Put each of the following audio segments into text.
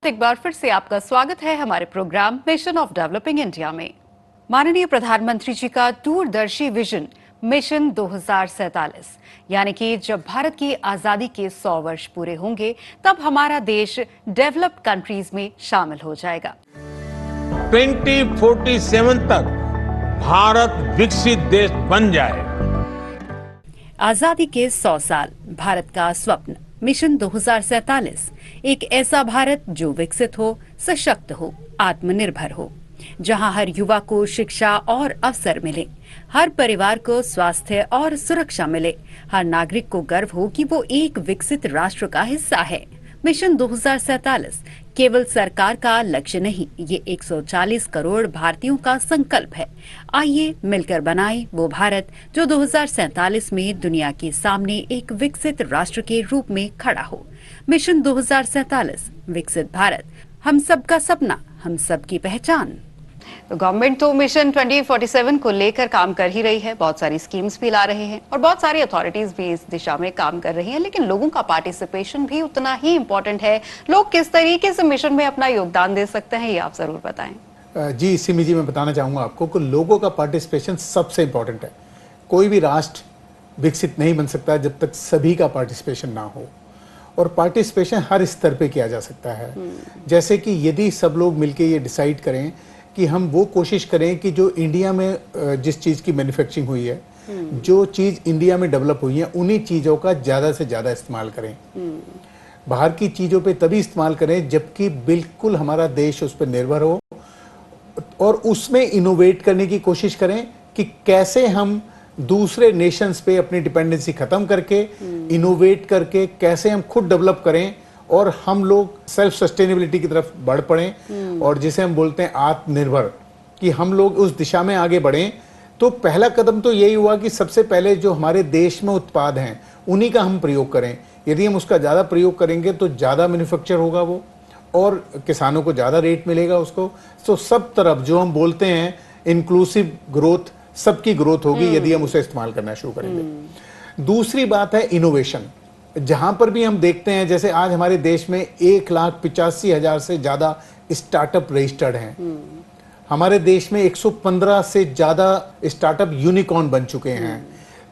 एक बार फिर से आपका स्वागत है हमारे program mission of developing India में। माननीय प्रधानमंत्री जी का दूरदर्शी विजन मिशन 2047, यानी कि जब भारत की आजादी के 100 वर्ष पूरे होंगे तब हमारा देश डेवलप्ड कंट्रीज में शामिल हो जाएगा। 2047 तक भारत विकसित देश बन जाए। आजादी के 100 साल, भारत का स्वप्न मिशन 2047, एक ऐसा भारत जो विकसित हो, सशक्त हो, आत्मनिर्भर हो, जहां हर युवा को शिक्षा और अवसर मिले, हर परिवार को स्वास्थ्य और सुरक्षा मिले, हर नागरिक को गर्व हो कि वो एक विकसित राष्ट्र का हिस्सा है। मिशन 2047 केवल सरकार का लक्ष्य नहीं, ये 140 करोड़ भारतीयों का संकल्प है। आइए मिलकर बनाएं वो भारत जो 2047 में दुनिया के सामने एक विकसित राष्ट्र के रूप में खड़ा हो। मिशन 2047, विकसित भारत, हम सबका सपना, हम सबकी पहचान। तो गवर्नमेंट तो मिशन 2047 को लेकर काम कर ही रही है, बहुत सारी स्कीम्स भी ला रहे हैं और बहुत सारी अथॉरिटीज भी इस दिशा में काम कर रही हैं, लेकिन लोगों का पार्टिसिपेशन भी उतना ही इम्पोर्टेंट है। लोग किस तरीके से मिशन में अपना योगदान दे सकते हैं, ये आप जरूर बताएं। जी सिमी जी, मैं बताना चाहूंगा आपको कि लोगों का पार्टिसिपेशन सबसे इम्पोर्टेंट है। कोई भी राष्ट्र विकसित नहीं बन सकता जब तक सभी का पार्टिसिपेशन ना हो, और पार्टिसिपेशन हर स्तर पे किया जा सकता है। जैसे कि यदि सब लोग मिलकर ये डिसाइड करें कि हम वो कोशिश करें कि जो इंडिया में जिस चीज़ की मैन्युफैक्चरिंग हुई है, जो चीज़ इंडिया में डेवलप हुई है, उन्हीं चीज़ों का ज़्यादा से ज़्यादा इस्तेमाल करें। बाहर की चीज़ों पे तभी इस्तेमाल करें जबकि बिल्कुल हमारा देश उस पर निर्भर हो, और उसमें इनोवेट करने की कोशिश करें कि कैसे हम दूसरे नेशंस पे अपनी डिपेंडेंसी खत्म करके इनोवेट करके कैसे हम खुद डेवलप करें और हम लोग सेल्फ सस्टेनेबिलिटी की तरफ बढ़ पड़ें, और जिसे हम बोलते हैं आत्मनिर्भर, कि हम लोग उस दिशा में आगे बढ़ें। तो पहला कदम तो यही हुआ कि सबसे पहले जो हमारे देश में उत्पाद हैं उन्हीं का हम प्रयोग करें। यदि हम उसका ज़्यादा प्रयोग करेंगे तो ज़्यादा मैन्युफैक्चर होगा वो, और किसानों को ज़्यादा रेट मिलेगा उसको। तो सब तरफ जो हम बोलते हैं इंक्लूसिव ग्रोथ, सबकी ग्रोथ होगी यदि हम उसे इस्तेमाल करना शुरू करेंगे। दूसरी बात है इनोवेशन। जहां पर भी हम देखते हैं, जैसे आज हमारे देश में 1,85,000 से ज्यादा स्टार्टअप रजिस्टर्ड हैं। हमारे देश में 115 से ज्यादा स्टार्टअप यूनिकॉर्न बन चुके हैं।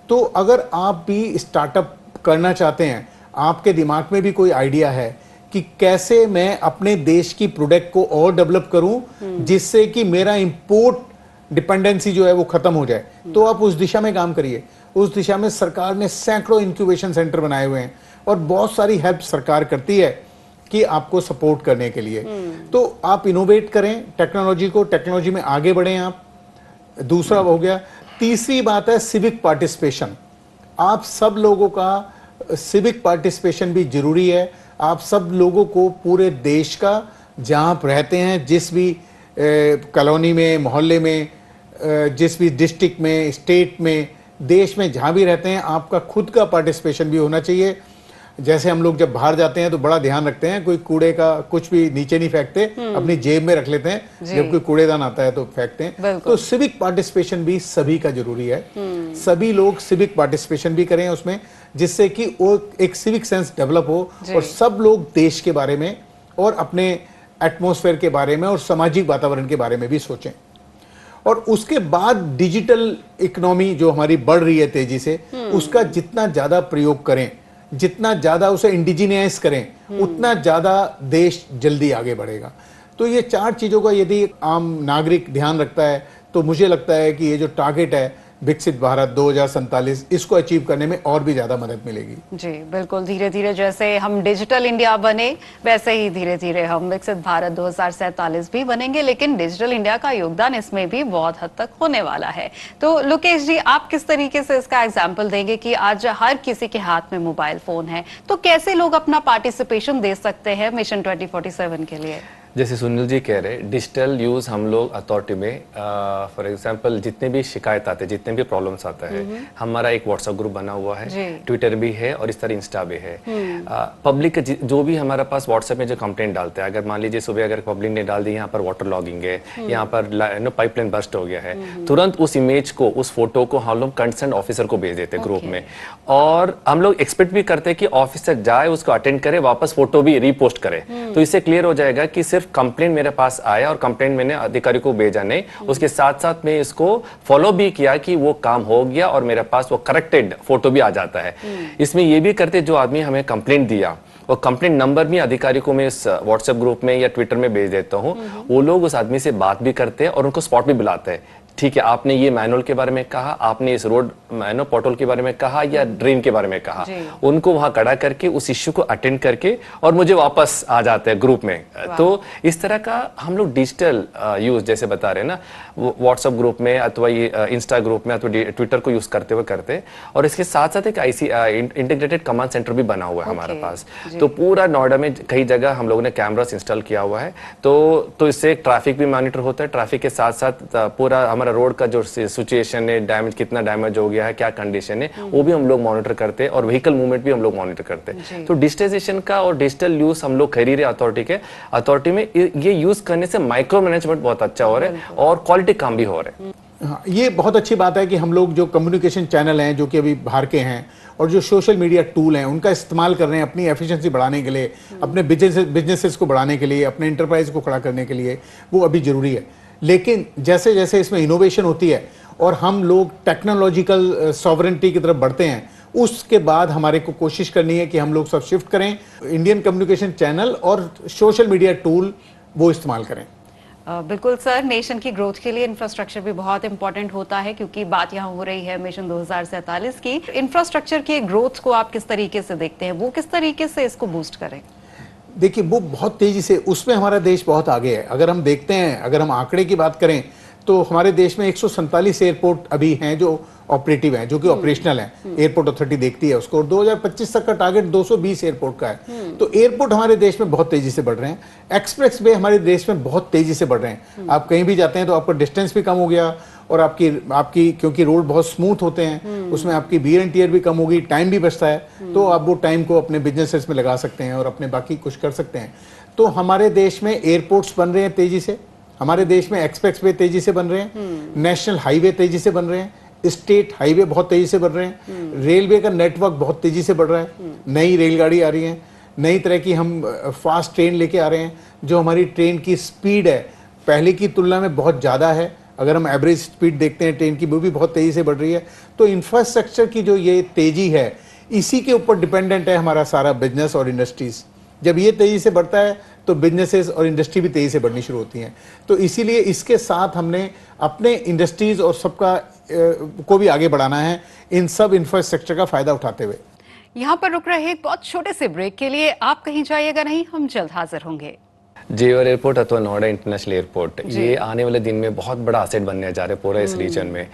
तो अगर आप भी स्टार्टअप करना चाहते हैं, आपके दिमाग में भी कोई आइडिया है कि कैसे मैं अपने देश की प्रोडक्ट को और डेवलप करूं जिससे कि मेरा इंपोर्ट डिपेंडेंसी जो है वो खत्म हो जाए, तो आप उस दिशा में काम करिए। उस दिशा में सरकार ने सैकड़ों इंक्यूबेशन सेंटर बनाए हुए हैं और बहुत सारी हेल्प सरकार करती है कि आपको सपोर्ट करने के लिए। तो आप इनोवेट करें टेक्नोलॉजी को, टेक्नोलॉजी में आगे बढ़ें आप। दूसरा हो गया। तीसरी बात है सिविक पार्टिसिपेशन। आप सब लोगों का सिविक पार्टिसिपेशन भी जरूरी है। आप सब लोगों को पूरे देश का, जहां आप रहते हैं, जिस भी कॉलोनी में, मोहल्ले में, जिस भी डिस्ट्रिक्ट में, स्टेट में, देश में जहां भी रहते हैं, आपका खुद का पार्टिसिपेशन भी होना चाहिए। जैसे हम लोग जब बाहर जाते हैं तो बड़ा ध्यान रखते हैं, कोई कूड़े का कुछ भी नीचे नहीं फेंकते, अपनी जेब में रख लेते हैं, जब कोई कूड़ेदान आता है तो फेंकते हैं। तो सिविक पार्टिसिपेशन भी सभी का जरूरी है। सभी लोग सिविक पार्टिसिपेशन भी करें उसमें, जिससे कि वो एक सिविक सेंस डेवलप हो और सब लोग देश के बारे में और अपने एटमॉस्फेयर के बारे में और सामाजिक वातावरण के बारे में भी सोचें। और उसके बाद डिजिटल इकोनॉमी जो हमारी बढ़ रही है तेजी से, उसका जितना ज्यादा प्रयोग करें, जितना ज्यादा उसे इंडिजिनियस करें, उतना ज्यादा देश जल्दी आगे बढ़ेगा। तो ये चार चीजों का यदि आम नागरिक ध्यान रखता है तो मुझे लगता है कि ये जो टारगेट है विकसित भारत 2047, इसको अचीव करने में और भी ज्यादा मदद मिलेगी। जी बिल्कुल, धीरे धीरे जैसे हम डिजिटल इंडिया बने वैसे ही धीरे धीरे हम विकसित भारत 2047 भी बनेंगे, लेकिन डिजिटल इंडिया का योगदान इसमें भी बहुत हद तक होने वाला है। तो लोकेश जी, आप किस तरीके से इसका एग्जाम्पल देंगे कि आज हर किसी के हाथ में मोबाइल फोन है, तो कैसे लोग अपना पार्टिसिपेशन दे सकते हैं मिशन 2047 के लिए? जैसे सुनील जी कह रहे डिजिटल यूज़ हम लोग अथॉरिटी में फॉर एग्जांपल जितने भी शिकायत आते हैं, जितने भी प्रॉब्लम्स आता है, हमारा एक व्हाट्सएप ग्रुप बना हुआ है, ट्विटर भी है और इस तरह इंस्टा भी है। पब्लिक जो भी हमारा पास व्हाट्सएप में जो कंप्लेंट डालते हैं, अगर मान लीजिए सुबह अगर पब्लिक ने डाल दी यहाँ पर वाटर लॉगिंग है, यहाँ पर पाइपलाइन बस्ट हो गया है, तुरंत उस इमेज को, उस फोटो को हम लोग कंसर्न ऑफिसर को भेज देते हैं ग्रुप में, और हम लोग एक्सपेक्ट भी करते हैं कि ऑफिसर जाए, उसको अटेंड करे, वापस फोटो भी रीपोस्ट करे। तो इससे क्लियर हो जाएगा कि सिर्फ कंप्लेंट मेरे पास आया और कंप्लेंट मैंने अधिकारी को भेजा नहीं, उसके साथ साथ मैं इसको फॉलो भी किया कि वो काम हो गया और मेरे पास वो करेक्टेड फोटो भी आ जाता है। इसमें ये भी करते जो आदमी हमें कंप्लेंट दिया और कंप्लेंट नंबर भी अधिकारी को मैं इस व्हाट्सएप ग्रुप में या ट्विटर में भेज देता हूँ, वो लोग उस आदमी से बात भी करते हैं और उनको स्पॉट भी बुलाते हैं। ठीक है, आपने ये मैनुअल के बारे में कहा, आपने इस रोड पोर्टल के बारे में कहा या ड्रेन के बारे में कहा, उनको वहां खड़ा करके उस इश्यू को अटेंड करके और मुझे वापस आ जाते हैं ग्रुप में। तो इस तरह का हम लोग डिजिटल यूज जैसे बता रहे हैं ना, व्हाट्सएप ग्रुप में अथवा ये इंस्टा ग्रुप में अथवा ट्विटर को यूज करते हुए करते, और इसके साथ साथ एक इंटीग्रेटेड कमांड सेंटर भी बना हुआ है हमारे पास। तो पूरा नोएडा में कई जगह हम लोगों ने कैमरास इंस्टॉल किया हुआ है, तो इससे ट्रैफिक भी मॉनिटर होता है, ट्रैफिक के साथ साथ पूरा हमारा रोड का जो सिचुएशन है, डैमेज कितना डैमेज हो गया है, क्या कंडीशन है, वो भी हम लोग मॉनिटर करते हैं, और व्हीकल मूवमेंट भी हम लोग मॉनिटर करते हैं। तो डिजिटाइजेशन का और डिजिटल यूज हम लोग खरीद रहे अथॉरिटी में, ये यूज करने से माइक्रो मैनेजमेंट बहुत अच्छा हो रहा है और क्वालिटी काम भी हो रहा है। हाँ, ये बहुत अच्छी बात है कि हम लोग जो कम्युनिकेशन चैनल हैं जो कि अभी बाहर के हैं और जो सोशल मीडिया टूल हैं उनका इस्तेमाल कर रहे हैं अपनी एफिशिएंसी बढ़ाने के लिए, अपने बिजनेसेस को बढ़ाने के लिए, अपने इंटरप्राइज को खड़ा करने के लिए, वो अभी जरूरी है। लेकिन जैसे जैसे इसमें इनोवेशन होती है और हम लोग टेक्नोलॉजिकल सॉवरेंटी की तरफ बढ़ते हैं, उसके बाद हमारे को कोशिश करनी है कि हम लोग सब शिफ्ट करें, इंडियन कम्युनिकेशन चैनल और सोशल मीडिया टूल वो इस्तेमाल करें। बिल्कुल सर, नेशन की ग्रोथ के लिए इंफ्रास्ट्रक्चर भी बहुत इंपॉर्टेंट होता है, क्योंकि बात यहाँ हो रही है मिशन 2047 की। इंफ्रास्ट्रक्चर की ग्रोथ को आप किस तरीके से देखते हैं, वो किस तरीके से इसको बूस्ट करें? देखिए, वो बहुत तेजी से, उसमें हमारा देश बहुत आगे है। अगर हम देखते हैं, अगर हम आंकड़े की बात करें तो हमारे देश में 147 एयरपोर्ट अभी हैं जो ऑपरेटिव हैं, जो कि ऑपरेशनल हैं। एयरपोर्ट अथॉरिटी देखती है उसको, और 2025 तक का टारगेट 220 एयरपोर्ट का है। तो एयरपोर्ट हमारे देश में बहुत तेजी से बढ़ रहे हैं। एक्सप्रेस वे हमारे देश में बहुत तेजी से बढ़ रहे हैं। आप कहीं भी जाते हैं तो आपका डिस्टेंस भी कम हो गया, और आपकी क्योंकि रोड बहुत स्मूथ होते हैं, उसमें आपकी वियर एंड टियर भी कम होगी, टाइम भी बचता है, तो आप वो टाइम को अपने बिजनेसेस में लगा सकते हैं और अपने बाकी कुछ कर सकते हैं। तो हमारे देश में एयरपोर्ट्स बन रहे हैं तेजी से, हमारे देश में एक्सप्रेस वे तेजी से बन रहे हैं, नेशनल हाईवे तेजी से बन रहे हैं, स्टेट हाईवे बहुत तेजी से बढ़ रहे हैं, रेलवे का नेटवर्क बहुत तेजी से बढ़ रहा है, नई रेलगाड़ी आ रही है, नई तरह की हम फास्ट ट्रेन लेके आ रहे हैं, जो हमारी ट्रेन की स्पीड है पहले की तुलना में बहुत ज़्यादा है। अगर हम एवरेज स्पीड देखते हैं ट्रेन की, वो भी बहुत तेज़ी से बढ़ रही है। तो इंफ्रास्ट्रक्चर की जो ये तेज़ी है, इसी के ऊपर डिपेंडेंट है हमारा सारा बिजनेस और इंडस्ट्रीज़। जब ये तेज़ी से बढ़ता है तो बिजनेसेस और इंडस्ट्री भी तेज़ी से बढ़नी शुरू होती हैं। तो इसीलिए इसके साथ हमने अपने इंडस्ट्रीज़ और सबका को भी आगे बढ़ाना है, इन सब इंफ्रास्ट्रक्चर का फ़ायदा उठाते हुए। यहाँ पर रुक रहे एक बहुत छोटे से ब्रेक के लिए, आप कहीं जाइएगा नहीं, हम जल्द हाजिर होंगे। जेवर एयरपोर्ट अथवा नोएडा इंटरनेशनल एयरपोर्ट, ये आने वाले दिन में बहुत बड़ा असेट बनने जा रहा है पूरा इस रीजन में।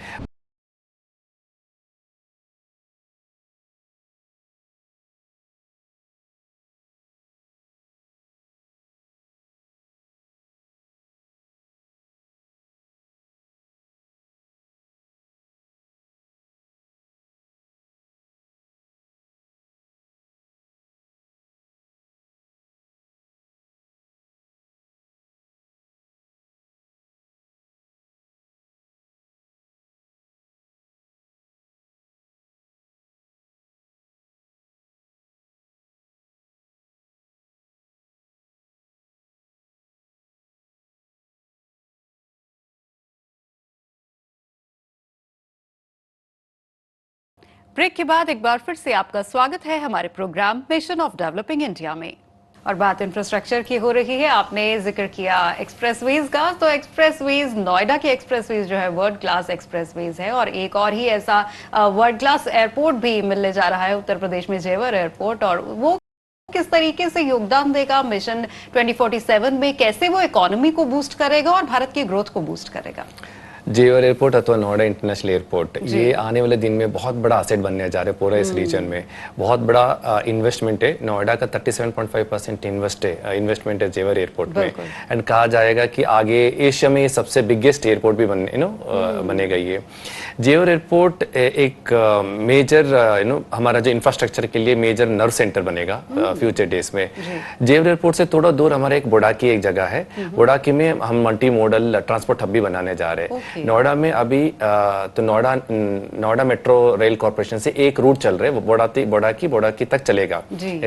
ब्रेक के बाद एक बार फिर से आपका स्वागत है हमारे program mission of developing India में। और बात इंफ्रास्ट्रक्चर की हो रही है। आपने जिक्र किया एक्सप्रेसवेज का, तो एक्सप्रेसवेज, नोएडा के एक्सप्रेसवेज जो है वर्ल्ड क्लास एक्सप्रेसवेज है, और एक और ही ऐसा वर्ल्ड क्लास एयरपोर्ट भी मिलने जा रहा है उत्तर प्रदेश में, जेवर एयरपोर्ट। और वो किस तरीके से योगदान देगा मिशन 2047 में, कैसे वो इकोनॉमी को बूस्ट करेगा और भारत की ग्रोथ को बूस्ट करेगा? जेवर एयरपोर्ट अथवा नोएडा इंटरनेशनल एयरपोर्ट, ये आने वाले दिन में बहुत बड़ा असेट बनने जा रहे हैं पूरा इस रीजन में। बहुत बड़ा इन्वेस्टमेंट है। नोएडा का 37.5% इन्वेस्टमेंट है जेवर एयरपोर्ट में। एंड कहा जाएगा कि आगे एशिया में सबसे बिगेस्ट एयरपोर्ट भी बनेगा ये। जेवर एयरपोर्ट एक मेजर हमारा जो इंफ्रास्ट्रक्चर के लिए मेजर नर्व सेंटर बनेगा फ्यूचर डेज में। जेवर एयरपोर्ट से थोड़ा दूर हमारा एक बोडाकी एक जगह है। बोडाकी में हम मल्टी मॉडल ट्रांसपोर्ट हब भी बनाने जा रहे हैं। नोएडा में अभी तो नोएडा मेट्रो रेल कॉर्पोरेशन से एक रूट चल रहे हैं, बोडाकी तक चलेगा।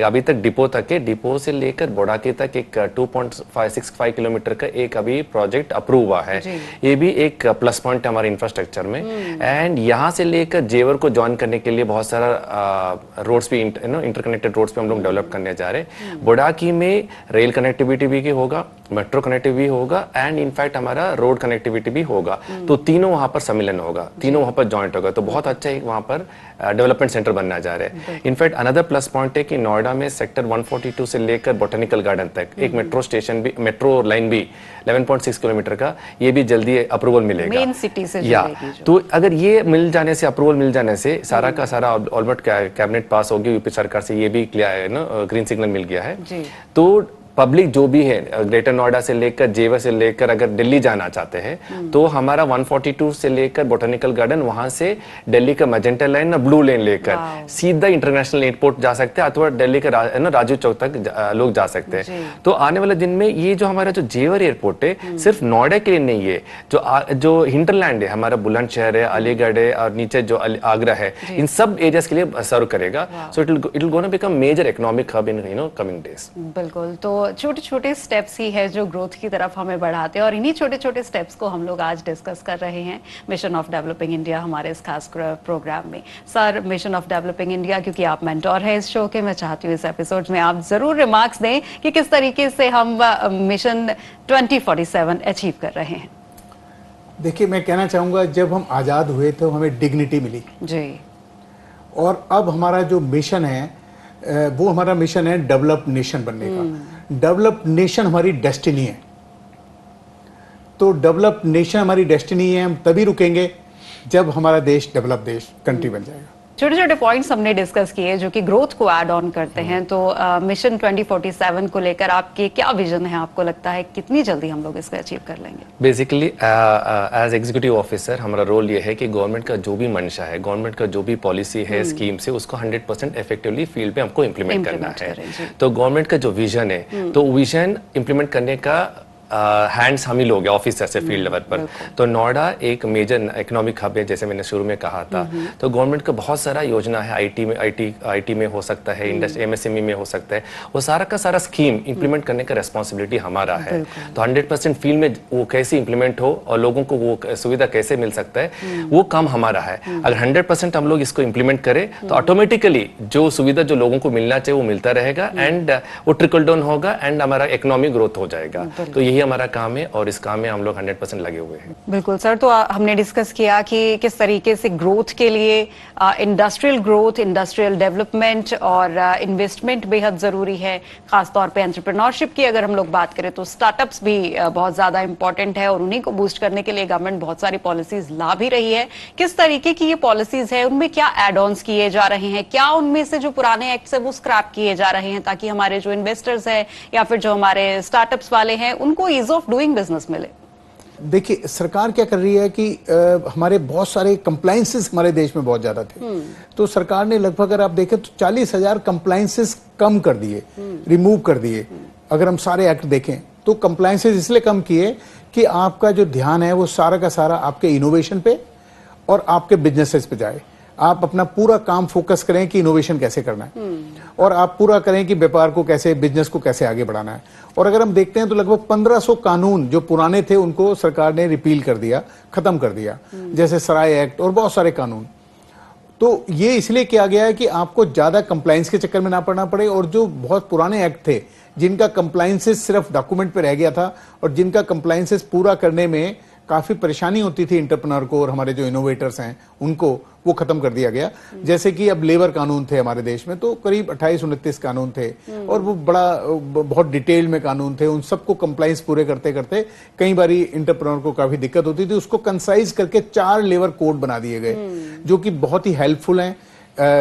अभी तक डिपो तक है। डिपो से लेकर बोडाकी तक एक 2.65 किलोमीटर का एक अभी प्रोजेक्ट अप्रूव हुआ है। ये भी एक प्लस पॉइंट है हमारे इंफ्रास्ट्रक्चर में। एंड यहाँ से लेकर जेवर को ज्वाइन करने के लिए बहुत सारा रोड्स भी इंटरकनेक्टेड रोड्स पे हम लोग डेवलप करने जा रहे हैं। बोडाकी में रेल कनेक्टिविटी भी होगा, मेट्रो कनेक्टिविटी भी होगा एंड इनफैक्ट हमारा रोड कनेक्टिविटी भी होगा। तो तीनों वहां पर सम्मिलन होगा, तीनों वहां पर जॉइंट होगा। तो बहुत अच्छा एक वहां पर डेवलपमेंट सेंटर बनना जा रहा है। इनफैक्ट अनदर प्लस पॉइंट है कि नोएडा में सेक्टर 142 से लेकर बोटेनिकल गार्डन तक एक मेट्रो स्टेशन भी, मेट्रो लाइन भी 11.6 किलोमीटर का, ये भी जल्दी अप्रूवल मिलेगा मेन सिटी से। तो अगर ये मिल जाने से, अप्रूवल मिल जाने से सारा का सारा ऑलमोस्ट कैबिनेट पास हो गया यूपी सरकार से, ये भी ग्रीन सिग्नल मिल गया है। तो पब्लिक जो भी है ग्रेटर नोएडा से लेकर जेवर से लेकर अगर दिल्ली जाना चाहते हैं तो हमारा 142 से लेकर बोटेनिकल गार्डन, वहां से दिल्ली का मैजेंटा लाइन और ब्लू लेन लेकर सीधा इंटरनेशनल एयरपोर्ट जा सकते हैं अथवा दिल्ली के राजू चौक तक लोग जा सकते हैं। तो आने वाले दिन में ये जो हमारा जो जेवर एयरपोर्ट है सिर्फ नोएडा के लिए नहीं है, जो हिंटरलैंड है हमारा, बुलंदशहर है, अलीगढ़ है और नीचे जो आगरा है, इन सब एरियाज के लिए सर्व करेगा। So it will gonna become major economic hub in coming days. बिल्कुल। तो छोटे छोटे स्टेप्स ही है जो ग्रोथ की तरफ हमें बढ़ाते हैं और इन्हीं छोटे छोटे स्टेप्स को हम लोग आज डिस्कस कर रहे हैं मिशन ऑफ डेवलपिंग इंडिया हमारे इस खास प्रोग्राम में। Sir, mission of developing India, क्योंकि आप मेंटोर हैं इस शो के, मैं चाहती हूँ इस एपिसोड में आप जरूर रिमार्क्स दें कि किस तरीके से हम मिशन 2047 अचीव कर रहे हैं। देखिए, मैं कहना चाहूंगा जब हम आजाद हुए तो हमें डिग्निटी मिली जी, और अब हमारा जो मिशन है वो हमारा मिशन है डेवलप्ड नेशन बनने का। डेवलप्ड नेशन हमारी डेस्टिनी है। तो डेवलप्ड नेशन हमारी डेस्टिनी है। हम तभी रुकेंगे जब हमारा देश डेवलप देश कंट्री बन जाएगा। छोटे छोटे पॉइंट्स हमने डिस्कस किए जो कि ग्रोथ को ऐड ऑन करते हैं। तो मिशन 2047 को लेकर आपके क्या विजन है? आपको लगता है कितनी जल्दी हम लोग इसको अचीव कर लेंगे? बेसिकली एज एग्जीक्यूटिव ऑफिसर हमारा रोल ये है कि गवर्नमेंट का जो भी मंशा है, गवर्नमेंट का जो भी पॉलिसी है, स्कीम से, उसको 100% इफेक्टिवली फील्ड पे हमको इम्प्लीमेंट करना है। तो गवर्नमेंट का जो विजन है, तो विजन इम्प्लीमेंट करने का हैंड्स हम ही लोग ऑफिसर से फील्ड लेवल पर। तो नोएडा एक मेजर इकोनॉमिक हब है, जैसे मैंने शुरू में कहा था। तो गवर्नमेंट का बहुत सारा योजना है, आईटी में हो सकता है, इंडस्ट्री एमएसएमई में हो सकता है, वो सारा का सारा स्कीम इंप्लीमेंट करने का रेस्पॉन्सिबिलिटी हमारा है। तो 100% फील्ड में वो कैसे इंप्लीमेंट हो और लोगों को वो सुविधा कैसे मिल सकता है, वो काम हमारा है। अगर 100% हम लोग इसको इंप्लीमेंट करें तो ऑटोमेटिकली जो सुविधा जो लोगों को मिलना चाहिए वो मिलता रहेगा एंड वो ट्रिकल डाउन होगा एंड हमारा इकोनॉमिक ग्रोथ हो जाएगा। तो यही हमारा काम है और इस काम में हम लोग 100% लगे हुए हैं। बिल्कुल सर। तो हमने डिस्कस किया कि किस तरीके से ग्रोथ के लिए इंडस्ट्रियल ग्रोथ, इंडस्ट्रियल डेवलपमेंट और इन्वेस्टमेंट बेहद जरूरी है। खासतौर पे एंटरप्रेन्योरशिप की अगर हम लोग बात करें तो स्टार्टअप्स भी बहुत ज्यादा इंपॉर्टेंट है और उन्हीं को बूस्ट करने के लिए गवर्नमेंट बहुत सारी पॉलिसीज ला भी रही है। किस तरीके की ये पॉलिसीज है, उनमें क्या एड ऑन्स किए जा रहे हैं, क्या उनमें से जो पुराने एक्ट्स है वो स्क्रैप किए जा रहे हैं ताकि हमारे जो इन्वेस्टर्स है या फिर जो हमारे स्टार्टअप्स वाले हैं उनको ईज ऑफ डूइंग बिजनेस मिले? देखिए, सरकार क्या कर रही है कि हमारे बहुत सारे कंप्लायंसेस हमारे देश में बहुत ज्यादा थे। तो सरकार ने लगभग, अगर आप देखें तो 40,000 कंप्लायंसेस कम कर दिए, रिमूव कर दिए। अगर हम सारे एक्ट देखें तो कंप्लायंसेस इसलिए कम किए कि आपका जो ध्यान है वो सारा का सारा आपके इनोवेशन पे और आपके बिजनेसेस पे जाए। आप अपना पूरा काम फोकस करें कि इनोवेशन कैसे करना है और आप पूरा करें कि व्यापार को कैसे, बिजनेस को कैसे आगे बढ़ाना है। और अगर हम देखते हैं तो लगभग 1500 कानून जो पुराने थे उनको सरकार ने रिपील कर दिया, खत्म कर दिया, जैसे सराय एक्ट और बहुत सारे कानून। तो ये इसलिए किया गया है कि आपको ज्यादा कंप्लायंस के चक्कर में ना पड़ना पड़े और जो बहुत पुराने एक्ट थे जिनका कंप्लायंसेस सिर्फ डॉक्यूमेंट पे रह गया था और जिनका कंप्लायंसेस पूरा करने में काफी परेशानी होती थी इंटरप्रेन्योर को और हमारे जो इनोवेटर्स हैं उनको, वो खत्म कर दिया गया। जैसे कि अब लेबर कानून थे हमारे देश में, तो करीब 28-29 कानून थे और वो बहुत डिटेल में कानून थे। उन सबको कंप्लाइंस पूरे करते करते कई बारी इंटरप्रेन्योर को काफी दिक्कत होती थी। उसको कंसाइज करके 4 लेबर कोड बना दिए गए, जो कि बहुत ही हेल्पफुल हैं,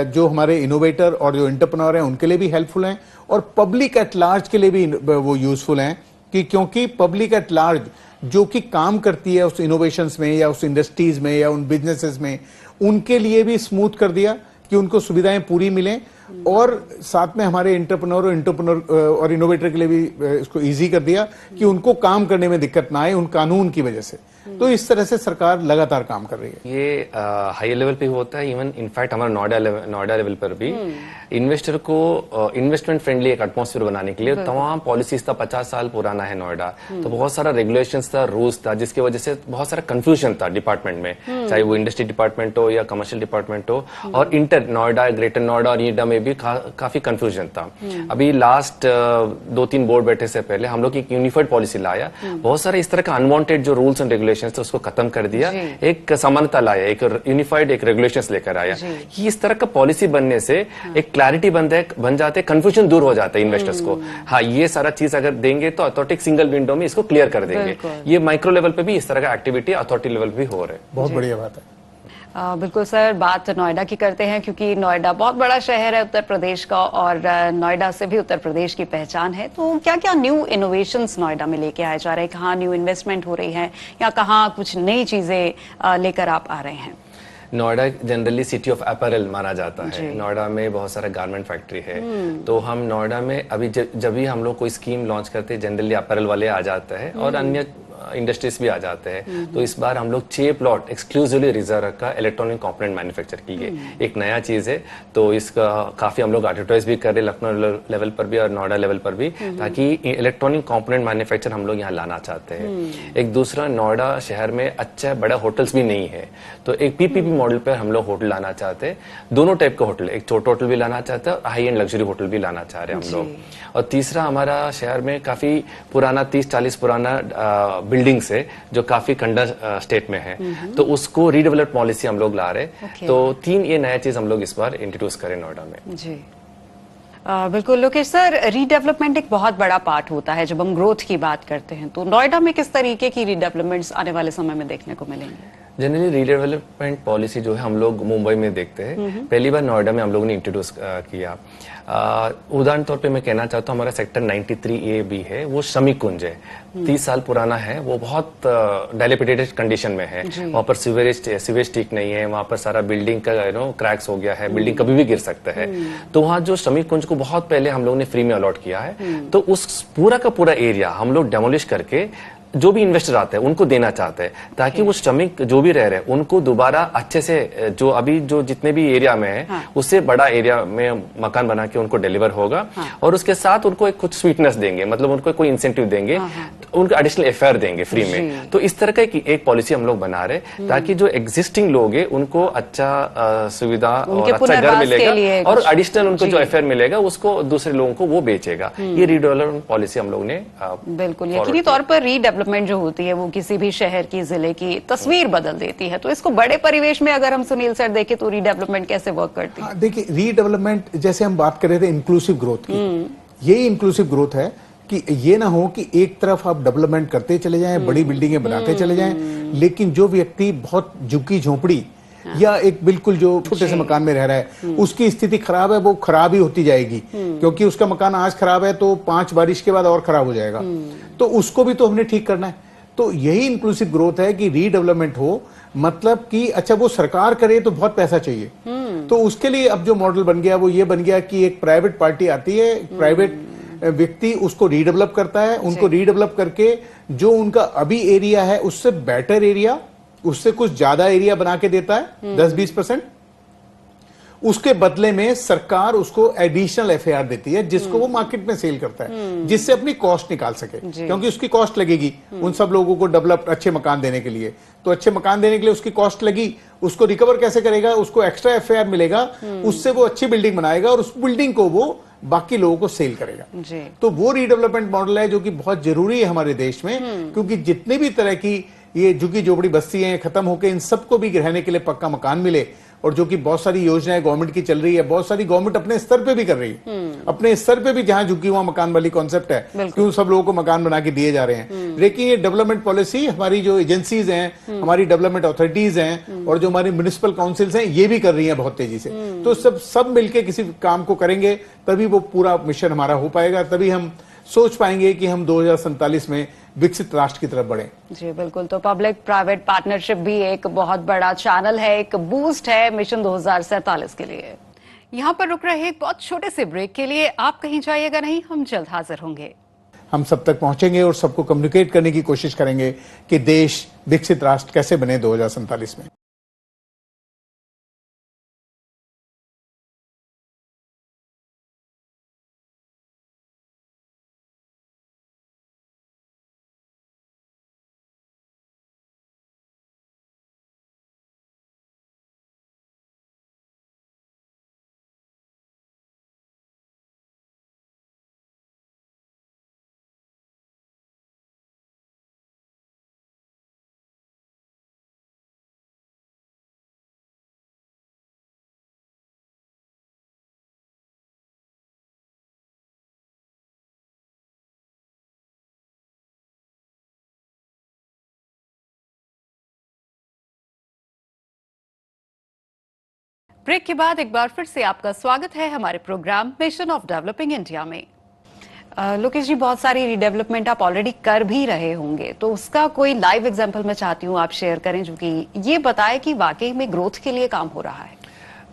जो हमारे इनोवेटर और जो इंटरप्रेन्योर हैं उनके लिए भी हेल्पफुल हैं और पब्लिक एट लार्ज के लिए भी वो यूजफुल हैं, क्योंकि पब्लिक एट लार्ज जो कि काम करती है उस इनोवेशंस में या उस इंडस्ट्रीज में या उन बिजनेसेस में, उनके लिए भी स्मूथ कर दिया कि उनको सुविधाएं पूरी मिलें और साथ में हमारे इंटरप्रेन्योर और इनोवेटर के लिए भी इसको इजी कर दिया कि उनको काम करने में दिक्कत ना आए उन कानून की वजह से। तो इस तरह से सरकार लगातार काम कर रही है। ये हाई लेवल पे होता है, इवन इनफैक्ट हमारा नोएडा लेवल पर भी इन्वेस्टर को इन्वेस्टमेंट फ्रेंडली एक एटमॉस्फेयर बनाने के लिए तमाम पॉलिसीज था। 50 साल पुराना है नोएडा, तो बहुत सारा रेगुलेशंस था, रूल्स था, जिसकी वजह से बहुत सारा कंफ्यूजन था डिपार्टमें में, चाहे वो इंडस्ट्री डिपार्टमेंट हो या कमर्शियल डिपार्टमेंट हो। और इंटर नोएडा, ग्रेटर नोएडा और ईडा में भी काफी कंफ्यूजन था। अभी लास्ट 2-3 बोर्ड बैठे से पहले हम लोग एक यूनिफाइड पॉलिसी लाया, बहुत सारे इस तरह का अनवांटेड जो रूल्स एंड रेगुलेशंस थे उसको खत्म कर दिया, एक समानता लाया, एक यूनिफाइड एक रेगुलेशंस लेकर आया। इस तरह का पॉलिसी बनने से एक क्लैरिटी बन जाते, कंफ्यूजन दूर हो जाता है इन्वेस्टर्स को। हाँ, ये सारा चीज अगर देंगे तो अथॉरिटी सिंगल विंडो में इसको क्लियर कर देंगे। ये माइक्रो लेवल पे भी इस तरह का एक्टिविटी अथॉरिटी लेवल पे भी हो रहा है। बहुत बढ़िया बात है। बिल्कुल सर, बात नोएडा की करते हैं क्योंकि नोएडा बहुत बड़ा शहर है उत्तर प्रदेश का और नोएडा से भी उत्तर प्रदेश की पहचान है। तो क्या क्या न्यू इनोवेशंस नोएडा में लेके आए जा रहे हैं, कहाँ न्यू इन्वेस्टमेंट हो रही है या कहाँ कुछ नई चीजें लेकर आप आ रहे हैं? Noida generally city of apparel माना जाता है। नोएडा में बहुत सारा गारमेंट फैक्ट्री है, तो हम नोएडा में अभी जब भी हम लोग कोई स्कीम लॉन्च करते हैं जनरली अपैरल वाले आ जाते हैं और अन्य इंडस्ट्रीज भी आ जाते हैं। तो इस बार हम लोग 6 प्लॉट एक्सक्लूसिवली रिजर्व रखा इलेक्ट्रॉनिक कंपोनेंट मैन्युफैक्चर की। एक नया चीज है, तो इसका काफी हम लोग एडवर्टाइज भी कर रहे हैं लखनऊ लेवल पर भी और नोएडा लेवल पर भी, ताकि इलेक्ट्रॉनिक कंपोनेंट मैन्युफैक्चर हम लोग यहाँ लाना चाहते हैं। एक दूसरा, नोएडा शहर में अच्छा बड़ा होटल्स भी नहीं है, तो एक पीपीपी मॉडल पर हम लोग होटल लाना चाहते हैं। दोनों टाइप का होटल, एक छोटा होटल भी लाना चाहते हैं और हाई एंड लग्जरी होटल भी लाना चाह रहे हैं हम लोग। और तीसरा, हमारा शहर में काफी पुराना 30-40 पुराना बिल्डिंग्स है जो काफी कंडर स्टेट में है, तो उसको रीडेवलप पॉलिसी हम लोग ला रहे। तो 3 ये नया चीज हम लोग इस बार इंट्रोड्यूस करें नोएडा में। जी बिल्कुल लोकेश सर, रीडेवलपमेंट एक बहुत बड़ा पार्ट होता है जब हम ग्रोथ की बात करते हैं, तो नोएडा में किस तरीके की रीडेवलपमेंट्स आने वाले समय में देखने को मिलेंगे? जनरली रीडेवलपमेंट पॉलिसी जो है हम लोग मुंबई में देखते हैं, पहली बार नोएडा में हम लोगों ने इंट्रोड्यूस किया। उदाहरण तौर पे मैं कहना चाहता हूँ, हमारा सेक्टर 93A भी है, वो श्रमिक कुंज है, 30 साल पुराना है, वो बहुत डायलेपिटेटेड कंडीशन में है। वहाँ पर सीवेज ठीक नहीं है, वहाँ पर सारा बिल्डिंग का क्रैक्स हो गया है, बिल्डिंग कभी भी गिर सकता है। तो वहाँ जो श्रमिक कुंज को बहुत पहले हम लोगों ने फ्री में अलॉट किया है, तो उस पूरा का पूरा एरिया हम लोग डेमोलिश करके जो भी इन्वेस्टर आते हैं उनको देना चाहते हैं, ताकि वो श्रमिक जो भी रह रहे हैं उनको दोबारा अच्छे से जो अभी जो जितने भी एरिया में है उससे बड़ा एरिया में मकान बना के उनको डिलीवर होगा। और उसके साथ उनको एक कुछ स्वीटनेस देंगे, मतलब उनको कोई इंसेंटिव देंगे, उनको एडिशनल एफआईआर देंगे फ्री में। तो इस तरह का एक पॉलिसी हम लोग बना रहे, ताकि जो एग्जिस्टिंग लोग है उनको अच्छा सुविधा और अच्छा घर मिलेगा और एडिशनल उनको जो एफआईआर मिलेगा उसको दूसरे लोगों को वो बेचेगा। ये रीडेवलपमेंट पॉलिसी हम लोग ने बिल्कुल यकीनी तौर पर डेवलपमेंट जो होती है वो किसी भी शहर की, जिले की तस्वीर बदल देती है। तो इसको बड़े परिवेश में अगर हम सुनील सर देखें तो रीडेवलपमेंट कैसे वर्क करती है? देखिए, रीडेवलपमेंट जैसे हम बात कर रहे थे इंक्लूसिव ग्रोथ की, यही इंक्लूसिव ग्रोथ है कि ये ना हो कि एक तरफ आप डेवलपमेंट करते चले जाएं, बड़ी बिल्डिंगें बनाते चले जाएं, लेकिन जो व्यक्ति बहुत झुग्गी झोंपड़ी या एक बिल्कुल जो छोटे से मकान में रह रहा है उसकी स्थिति खराब है, वो खराब ही होती जाएगी, क्योंकि उसका मकान आज खराब है तो 5 बारिश के बाद और खराब हो जाएगा, तो उसको भी तो हमने ठीक करना है। तो यही इंक्लूसिव ग्रोथ है कि रीडेवलपमेंट हो, मतलब कि अच्छा वो सरकार करे तो बहुत पैसा चाहिए, तो उसके लिए अब जो मॉडल बन गया वो ये बन गया कि एक प्राइवेट पार्टी आती है, प्राइवेट व्यक्ति उसको रीडेवलप करता है, उनको रीडेवलप करके जो उनका अभी एरिया है उससे बेटर एरिया, उससे कुछ ज्यादा एरिया बना के देता है 10-20%। उसके बदले में सरकार उसको एडिशनल एफआईआर देती है, जिसको वो मार्केट में सेल करता है, जिससे अपनी कॉस्ट निकाल सके, क्योंकि उसकी कॉस्ट लगेगी उन सब लोगों को डेवलप अच्छे मकान देने के लिए। तो अच्छे मकान देने के लिए उसकी कॉस्ट लगी, उसको रिकवर कैसे करेगा? उसको एक्स्ट्रा एफआईआर मिलेगा, उससे वो अच्छी बिल्डिंग बनाएगा और उस बिल्डिंग को वो बाकी लोगों को सेल करेगा। तो वो रीडेवलपमेंट मॉडल है जो कि बहुत जरूरी है हमारे देश में, क्योंकि जितने भी तरह की ये झुग्गी झोपड़ी बस्तियां खत्म होकर इन सबको भी रहने के लिए पक्का मकान मिले, और जो कि बहुत सारी योजनाएं गवर्नमेंट की चल रही है, बहुत सारी गवर्नमेंट अपने स्तर पे भी कर रही है। अपने स्तर पे भी जहां झुकी हुआ मकान वाली कॉन्सेप्ट है, क्यों सब लोगों को मकान बना के दिए जा रहे हैं। लेकिन ये डेवलपमेंट पॉलिसी हमारी जो एजेंसीज हैं, हमारी डेवलपमेंट अथॉरिटीज हैं और जो हमारी म्युनिसिपल काउंसिल्स हैं, ये भी कर रही हैं बहुत तेजी से। तो सब मिलके किसी काम को करेंगे तभी वो पूरा मिशन हमारा हो पाएगा, तभी हम सोच पाएंगे कि हम 2047 में विकसित राष्ट्र की तरफ बढ़े। जी बिल्कुल। तो पब्लिक प्राइवेट पार्टनरशिप भी एक बहुत बड़ा चैनल है, एक बूस्ट है मिशन 2047 के लिए। यहाँ पर रुक रहे एक बहुत छोटे से ब्रेक के लिए आप कहीं जाइएगा नहीं, हम जल्द हाजिर होंगे। हम सब तक पहुंचेंगे और सबको कम्युनिकेट करने की कोशिश करेंगे कि देश विकसित राष्ट्र कैसे बने 2047 में। ब्रेक के बाद एक बार फिर से आपका स्वागत है हमारे program mission of developing India में। लोकेश जी, बहुत सारी रीडेवलपमेंट आप ऑलरेडी कर भी रहे होंगे, तो उसका कोई लाइव एग्जांपल मैं चाहती हूँ आप शेयर करें जो कि ये बताए कि वाकई में ग्रोथ के लिए काम हो रहा है।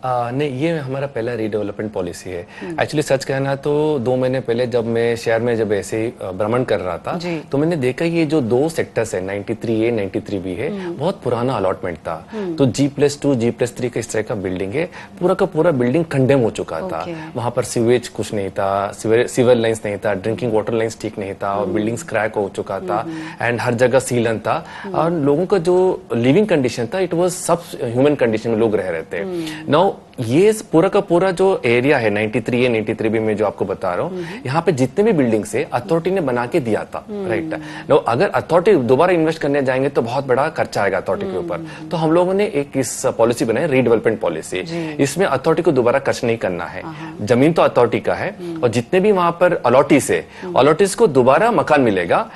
नहीं, ये हमारा पहला रीडेवलपमेंट पॉलिसी है। एक्चुअली सच कहना तो 2 महीने पहले जब मैं शहर में जब ऐसे ही भ्रमण कर रहा था तो मैंने देखा ये जो 2 सेक्टर्स है 93A 93B है, बहुत पुराना अलॉटमेंट था। तो G+2 G+3 का इस तरह का बिल्डिंग है, पूरा का पूरा बिल्डिंग कंडेम हो चुका था। वहां पर सीवेज कुछ नहीं था, सीवर लाइन्स नहीं था, ड्रिंकिंग वाटर लाइन्स ठीक नहीं था और बिल्डिंग्स क्रैक हो चुका था एंड हर जगह सीलन था और लोगों का जो लिविंग कंडीशन था इट वॉज सब ह्यूमन कंडीशन में लोग रह रहे थे। नाउ ये पूरा का पूरा जो एरिया है 93A 93B में जो आपको बता रहा हूँ, यहाँ पे जितने भी बिल्डिंग्स है अथॉरिटी ने बना के दिया था, राइट। नो अगर अथॉरिटी दोबारा इन्वेस्ट करने जाएंगे तो बहुत बड़ा खर्चा आएगा अथॉरिटी के ऊपर। तो हम लोगों ने एक इस पॉलिसी बनाई रीडेवलपमेंट पॉलिसी। इसमें अथॉरिटी को दोबारा खर्च नहीं करना है, जमीन तो अथॉरिटी का है और जितने भी वहां पर अलॉटीज है अलॉटीज को दोबारा मकान मिलेगा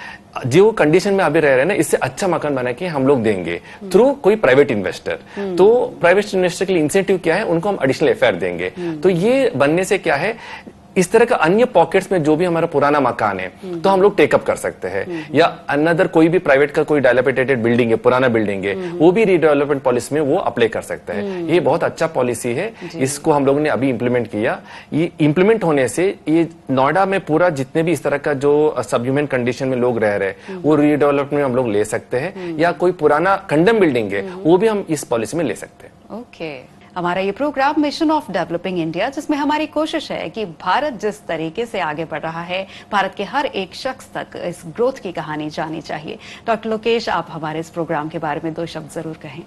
जो कंडीशन में अभी रह रहे हैं ना, इससे अच्छा मकान बना के हम लोग देंगे थ्रू कोई प्राइवेट इन्वेस्टर। तो प्राइवेट इन्वेस्टर के लिए इंसेंटिव क्या है, उनको हम एडिशनल एफआईआर देंगे। तो ये बनने से क्या है, इस तरह का अन्य पॉकेट्स में जो भी हमारा पुराना मकान है तो हम लोग टेकअप कर सकते हैं, या अनदर कोई भी प्राइवेट का कोई डायलापिडेटेड बिल्डिंग है, पुराना बिल्डिंग है, वो भी रीडेवलपमेंट पॉलिसी में वो अप्लाई कर सकते हैं। ये बहुत अच्छा पॉलिसी है, इसको हम लोगों ने अभी इंप्लीमेंट किया। ये इंप्लीमेंट होने से ये नोएडा में पूरा जितने भी इस तरह का जो सब ह्यूमन कंडीशन में लोग रह रहे वो रीडेवलपमेंट में हम लोग ले सकते हैं, या कोई पुराना कंडम बिल्डिंग है वो भी हम इस पॉलिसी में ले सकते हैं। ओके, हमारा ये program mission of developing India, जिसमें हमारी कोशिश है कि भारत जिस तरीके से आगे बढ़ रहा है, भारत के हर एक शख्स तक इस ग्रोथ की कहानी जानी चाहिए। डॉक्टर लोकेश, आप हमारे इस प्रोग्राम के बारे में 2 शब्द जरूर कहें।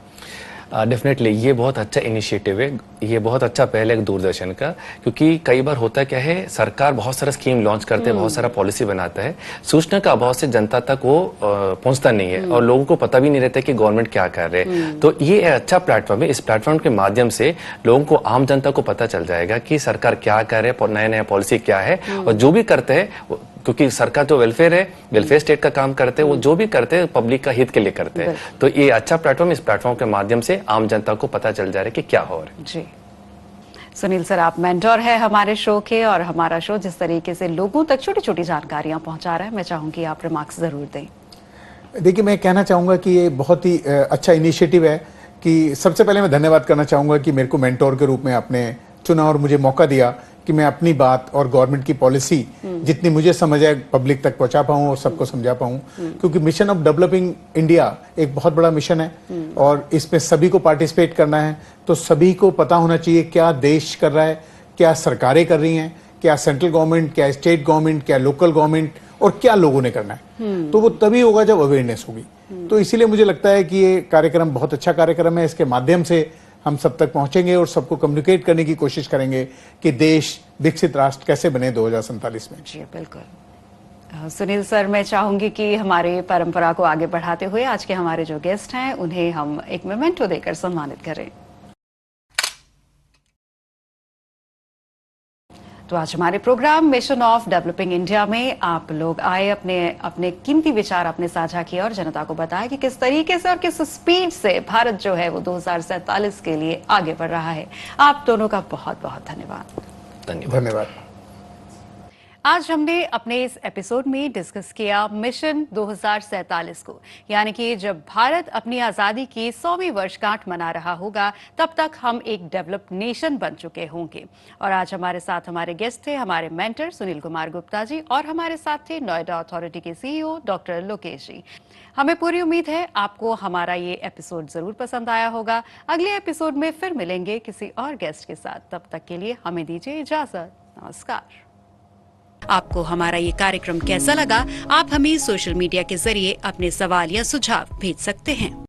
डेफिनेटली ये बहुत अच्छा इनिशिएटिव है, ये बहुत अच्छा पहल है दूरदर्शन का, क्योंकि कई बार होता क्या है सरकार बहुत सारा स्कीम लॉन्च करते हैं, बहुत सारा पॉलिसी बनाता है, सूचना का अभाव से जनता तक वो पहुंचता नहीं है और लोगों को पता भी नहीं रहता कि गवर्नमेंट क्या कर रहे हैं। तो ये एक अच्छा प्लेटफॉर्म है, इस प्लेटफॉर्म के माध्यम से लोगों को, आम जनता को पता चल जाएगा कि सरकार क्या कर रहे हैं, नया नया पॉलिसी क्या है, और जो भी करते हैं क्योंकि सरकार जो वेलफेयर है, वेलफेयर स्टेट का काम करते हैं, वो जो भी करते हैं पब्लिक का हित के लिए करते हैं। तो ये अच्छा प्लेटफॉर्म, इस प्लेटफॉर्म के माध्यम से आम जनता को पता चल जा रहा है कि क्या हो रहा है। जी सुनील सर, आप मेंटोर है हमारे शो के, और हमारा शो जिस तरीके से लोगों तक छोटी छोटी जानकारियां पहुंचा रहा है, मैं चाहूंगी आप रिमार्क्स जरूर दें। देखिए, मैं कहना चाहूंगा कि ये बहुत ही अच्छा इनिशिएटिव है कि सबसे पहले मैं धन्यवाद करना चाहूंगा कि मेरे को मेंटोर के रूप में आपने चुना और मुझे मौका दिया कि मैं अपनी बात और गवर्नमेंट की पॉलिसी जितनी मुझे समझ है पब्लिक तक पहुंचा पाऊं और सबको समझा पाऊं, क्योंकि मिशन ऑफ डेवलपिंग इंडिया एक बहुत बड़ा मिशन है और इसमें सभी को पार्टिसिपेट करना है। तो सभी को पता होना चाहिए क्या देश कर रहा है, क्या सरकारें कर रही हैं, क्या सेंट्रल गवर्नमेंट, क्या स्टेट गवर्नमेंट, क्या लोकल गवर्नमेंट, और क्या लोगों ने करना है। तो वो तभी होगा जब अवेयरनेस होगी। तो इसीलिए मुझे लगता है कि ये कार्यक्रम बहुत अच्छा कार्यक्रम है। इसके माध्यम से हम सब तक पहुंचेंगे और सबको कम्युनिकेट करने की कोशिश करेंगे कि देश विकसित राष्ट्र कैसे बने 2047 में। जी बिल्कुल। सुनील सर, मैं चाहूंगी कि हमारी परंपरा को आगे बढ़ाते हुए आज के हमारे जो गेस्ट हैं उन्हें हम एक मोमेंटो देकर सम्मानित करें। तो आज हमारे program mission of developing India में आप लोग आए, अपने कीमती विचार आपने साझा किए और जनता को बताया कि किस तरीके से और किस स्पीड से भारत जो है वो 2047 के लिए आगे बढ़ रहा है। आप दोनों का बहुत बहुत धन्यवाद। धन्यवाद। आज हमने अपने इस एपिसोड में डिस्कस किया मिशन 2047 को, यानी कि जब भारत अपनी आजादी की 100वीं वर्षगांठ मना रहा होगा तब तक हम एक डेवलप्ड नेशन बन चुके होंगे। और आज हमारे साथ हमारे गेस्ट थे हमारे मेंटर सुनील कुमार गुप्ता जी और हमारे साथ थे नोएडा अथॉरिटी के CEO डॉक्टर लोकेश जी। हमें पूरी उम्मीद है आपको हमारा ये एपिसोड जरूर पसंद आया होगा। अगले एपिसोड में फिर मिलेंगे किसी और गेस्ट के साथ, तब तक के लिए हमें दीजिए इजाजत। नमस्कार। आपको हमारा ये कार्यक्रम कैसा लगा? आप हमें सोशल मीडिया के जरिए अपने सवाल या सुझाव भेज सकते हैं।